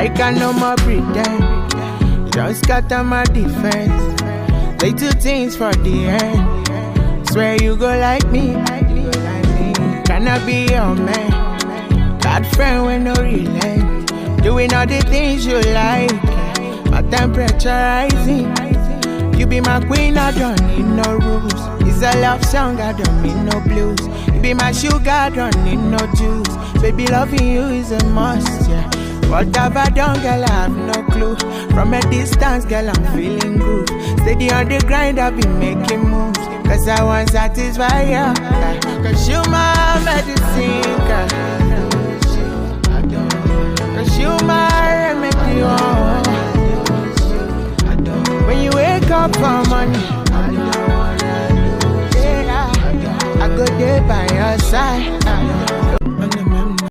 I can no more pretend. Just scatter my defense. Say two things for the end. Swear you go like me. Can I be your man? Bad friend with no relent. Doing all the things you like. My temperature rising. You be my queen, I don't need no rules. It's a love song, I don't need no blues. You be my sugar, I don't need no juice. Baby, loving you is a must, yeah. What have I done, girl, I have no clue. From a distance, girl, I'm feeling good. Steady on the grind, I've been making moves. Cause I want to satisfy you, yeah. Cause you my medicine.